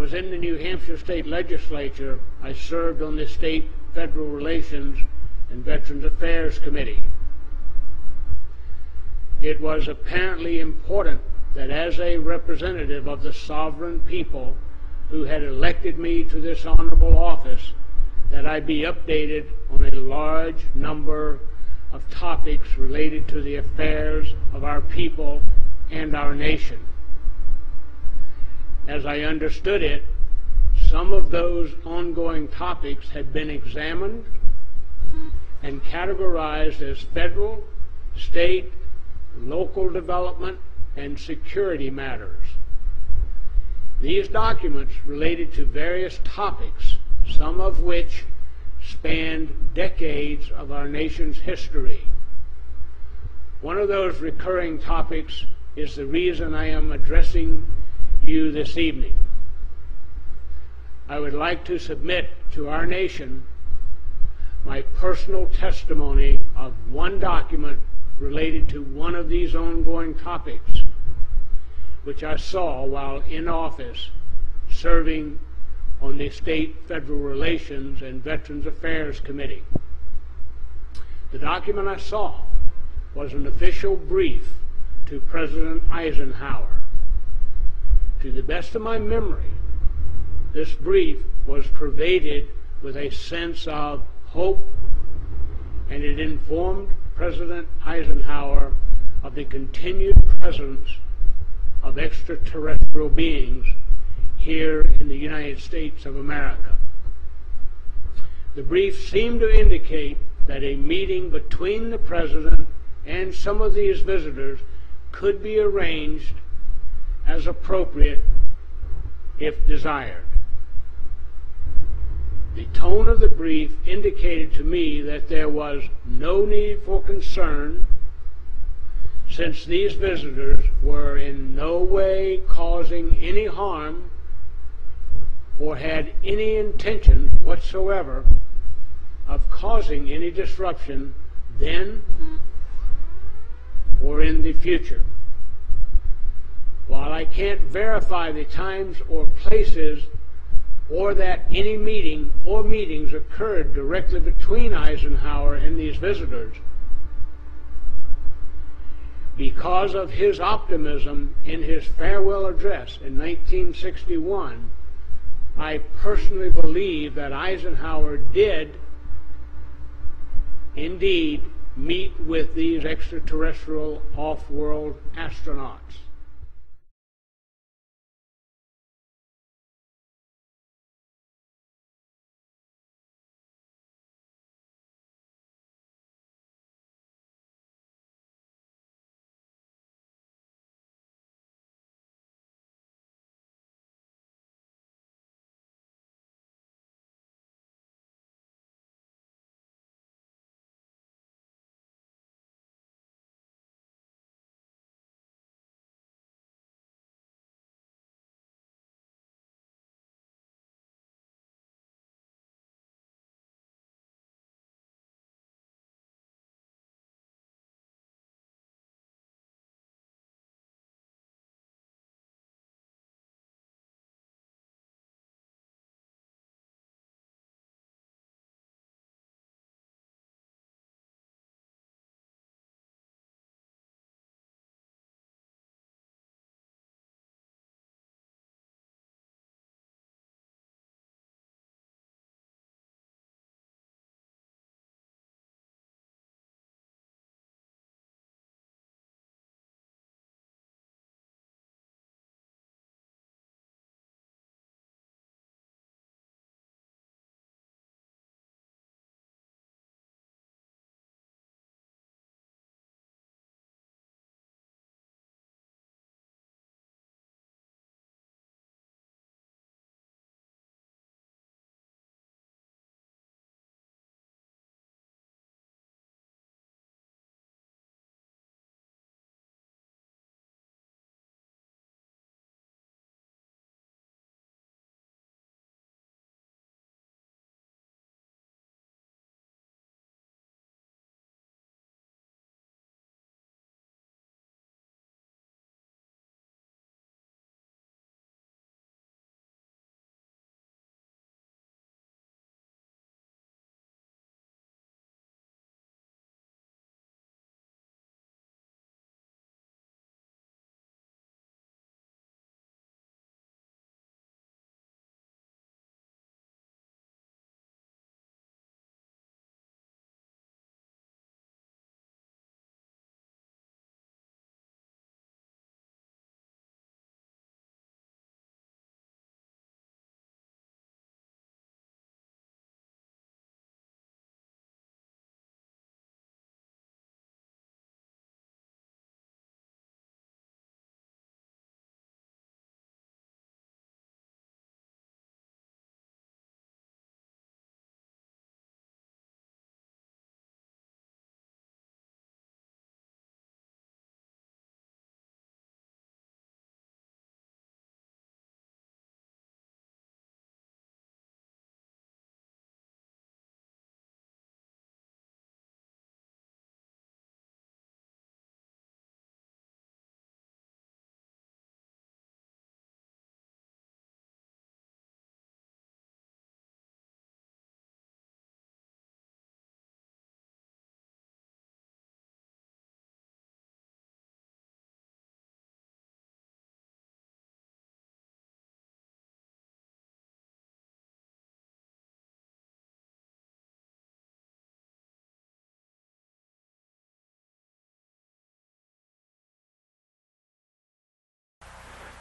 was in the New Hampshire State Legislature, I served on the State Federal Relations and Veterans Affairs Committee. It was apparently important that as a representative of the sovereign people who had elected me to this honorable office, that I be updated on a large number of topics related to the affairs of our people and our nation. As I understood it, some of those ongoing topics had been examined and categorized as federal, state, local development, and security matters. These documents related to various topics, some of which spanned decades of our nation's history. One of those recurring topics is the reason I am addressing you this evening. I would like to submit to our nation my personal testimony of one document related to one of these ongoing topics, which I saw while in office serving on the State Federal Relations and Veterans Affairs Committee. The document I saw was an official brief to President Eisenhower. To the best of my memory, this brief was pervaded with a sense of hope, and it informed President Eisenhower of the continued presence of extraterrestrial beings here in the United States of America. The brief seemed to indicate that a meeting between the President and some of these visitors could be arranged as appropriate if desired. The tone of the brief indicated to me that there was no need for concern, since these visitors were in no way causing any harm or had any intention whatsoever of causing any disruption then or in the future. While I can't verify the times or places or that any meeting or meetings occurred directly between Eisenhower and these visitors, because of his optimism in his farewell address in 1961, I personally believe that Eisenhower did indeed meet with these extraterrestrial off-world astronauts.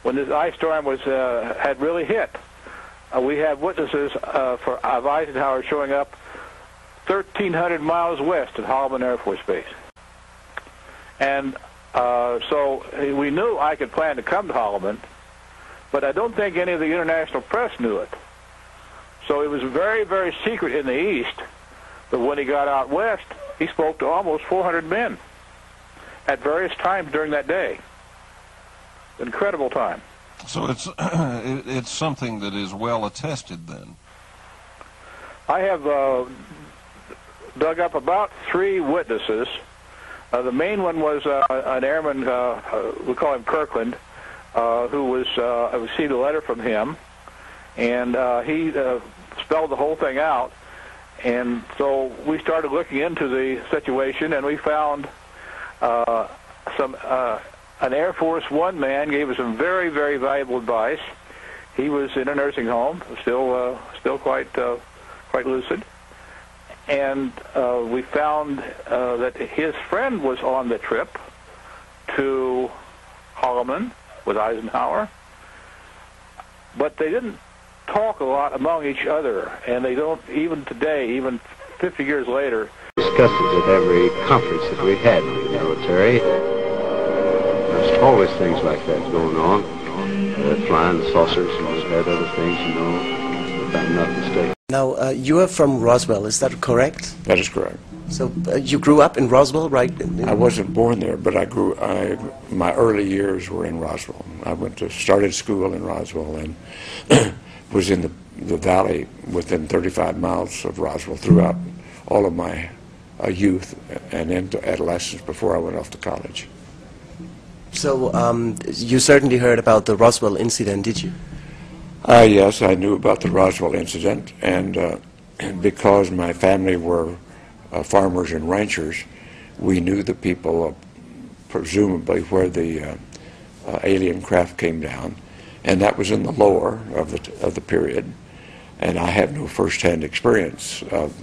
when this ice storm had really hit. We had witnesses of Eisenhower showing up 1,300 miles west at Holloman Air Force Base. And so we knew Ike had planned to come to Holloman, but I don't think any of the international press knew it. So it was very, very secret in the East. But when he got out west, he spoke to almost 400 men at various times during that day. Incredible time. So it's something that is well attested then. I have dug up about 3 witnesses. The main one was an airman, we call him Kirkland, who was, I received a letter from him, and he spelled the whole thing out. And so we started looking into the situation, and we found an Air Force One man gave us some very, very valuable advice. He was in a nursing home, still quite lucid. And we found that his friend was on the trip to Holloman with Eisenhower, but they didn't talk a lot among each other, and they don't even today, even 50 years later. Discussed it at every conference that we had in the military. There's always things like that going on. Flying saucers and we've had other things, you know, about not mistaken. Now, you are from Roswell, is that correct? That is correct. So you grew up in Roswell, right? I wasn't born there, but my early years were in Roswell. I started school in Roswell and was in the valley within 35 miles of Roswell throughout all of my youth and into adolescence before I went off to college. So you certainly heard about the Roswell incident, did you? Yes, I knew about the Roswell incident, and because my family were farmers and ranchers, we knew the people, presumably where the alien craft came down, and that was in the lower of the period. And I have no first-hand experience of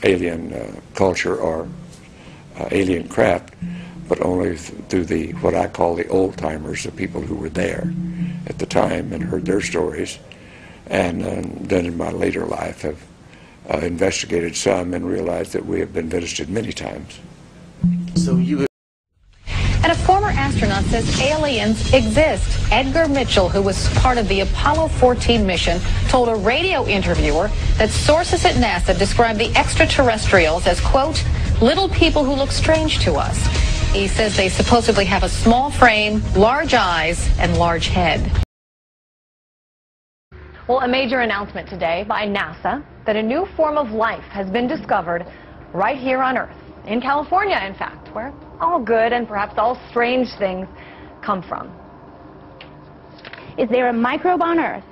alien culture or alien craft, but only through what I call the old-timers, the people who were there at the time and heard their stories, and then in my later life have investigated some and realized that we have been visited many times. So you. And a former astronaut says aliens exist. Edgar Mitchell, who was part of the Apollo 14 mission, told a radio interviewer that sources at NASA describe the extraterrestrials as, quote, little people who look strange to us. He says they supposedly have a small frame, large eyes, and large head. Well, a major announcement today by NASA that a new form of life has been discovered right here on Earth. In California, in fact, where all good and perhaps all strange things come from. Is there a microbe on Earth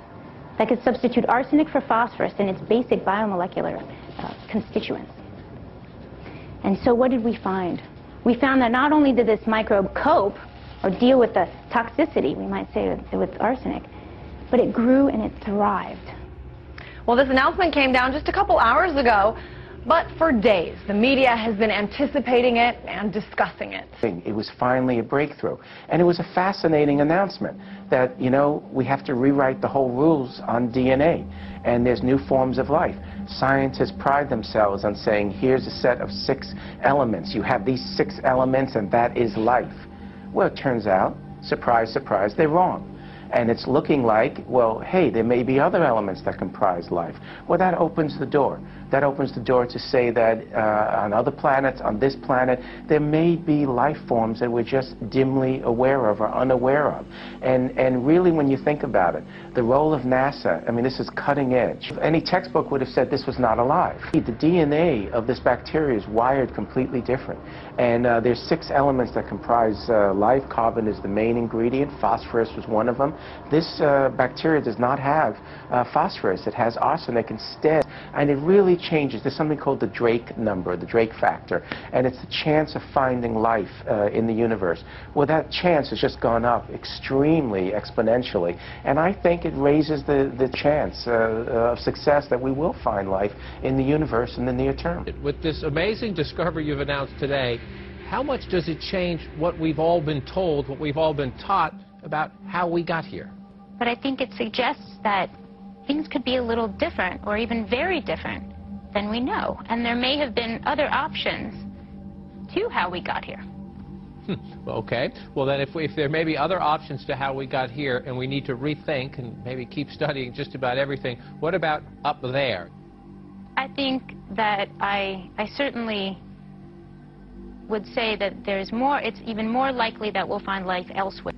that could substitute arsenic for phosphorus in its basic biomolecular constituents? And so what did we find? We found that not only did this microbe cope or deal with the toxicity, we might say, with arsenic, but it grew and it thrived. Well, this announcement came down just a couple hours ago, but for days, the media has been anticipating it and discussing it. It was finally a breakthrough. And it was a fascinating announcement that, you know, we have to rewrite the whole rules on DNA. And there's new forms of life. Scientists pride themselves on saying, here's a set of 6 elements. You have these 6 elements and that is life. Well, it turns out, surprise, surprise, they're wrong. And it's looking like, well, hey, there may be other elements that comprise life. Well, that opens the door. That opens the door to say that on other planets, on this planet, there may be life forms that we're just dimly aware of or unaware of. And really, when you think about it, the role of NASA, I mean, this is cutting edge. Any textbook would have said this was not alive. The DNA of this bacteria is wired completely different. And there's 6 elements that comprise life. Carbon is the main ingredient. Phosphorus was one of them. This bacteria does not have phosphorus. It has arsenic instead. And it really changes. There's something called the Drake number, the Drake factor. And it's the chance of finding life in the universe. Well, that chance has just gone up extremely exponentially. And I think it raises the chance of success that we will find life in the universe in the near term. With this amazing discovery you've announced today, how much does it change what we've all been told, what we've all been taught about how we got here. But I think it suggests that things could be a little different, or even very different, than we know. And there may have been other options to how we got here. Okay. Well, then if there may be other options to how we got here, and we need to rethink and maybe keep studying just about everything, what about up there? I think that I certainly would say that there's more, it's even more likely that we'll find life elsewhere.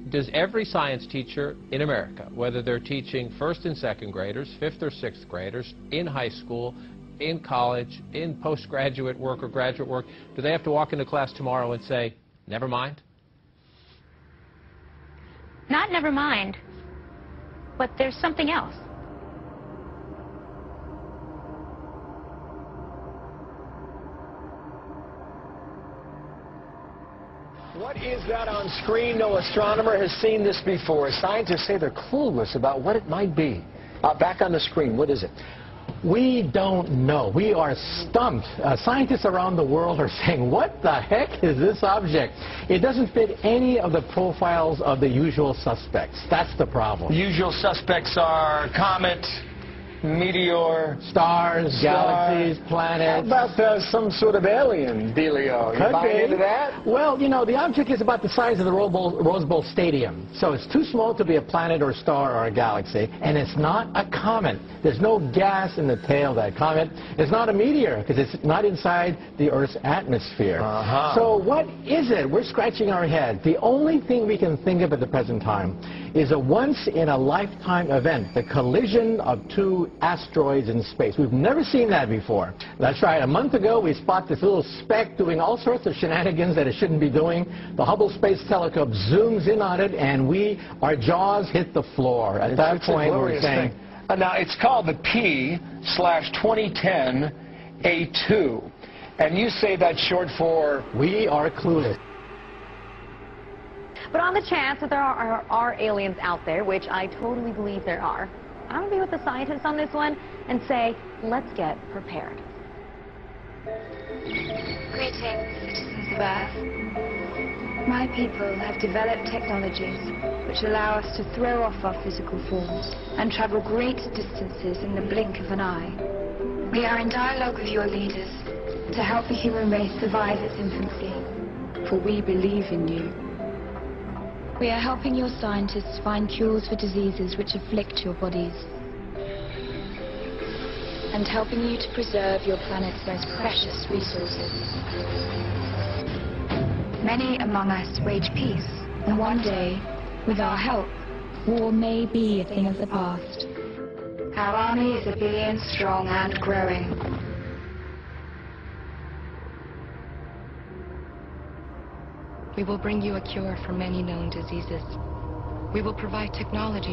Does every science teacher in America, whether they're teaching first and second graders, fifth or sixth graders, in high school, in college, in postgraduate work or graduate work, do they have to walk into class tomorrow and say, never mind? Not never mind, but there's something else. What is that on screen? No astronomer has seen this before. Scientists say they're clueless about what it might be. Back on the screen, what is it? We don't know. We are stumped. Scientists around the world are saying, what the heck is this object? It doesn't fit any of the profiles of the usual suspects. That's the problem. Usual suspects are comet, meteor, stars, galaxies, planets. How about some sort of alien dealio? You buy into that? Well, you know, the object is about the size of the Rose Bowl Stadium. So it's too small to be a planet or a star or a galaxy. And it's not a comet. There's no gas in the tail of that comet. It's not a meteor because it's not inside the Earth's atmosphere. So what is it? We're scratching our head. The only thing we can think of at the present time is a once-in-a-lifetime event, the collision of two asteroids in space. We've never seen that before. That's right. A month ago, we spot this little speck doing all sorts of shenanigans that it shouldn't be doing. The Hubble Space Telescope zooms in on it, and our jaws hit the floor. At that point, we're saying... Now, it's called the P/2010 A2. And you say that's short for... We are clueless. But on the chance that there are aliens out there, which I totally believe there are, I'm going to be with the scientists on this one and say, let's get prepared. Greetings, citizens of Earth. My people have developed technologies which allow us to throw off our physical forms and travel great distances in the blink of an eye. We are in dialogue with your leaders to help the human race survive its infancy, for we believe in you. We are helping your scientists find cures for diseases which afflict your bodies, and helping you to preserve your planet's most precious resources. Many among us wage peace, and one day, with our help, war may be a thing of the past. Our army is 1 billion strong and growing. We will bring you a cure for many known diseases. We will provide technology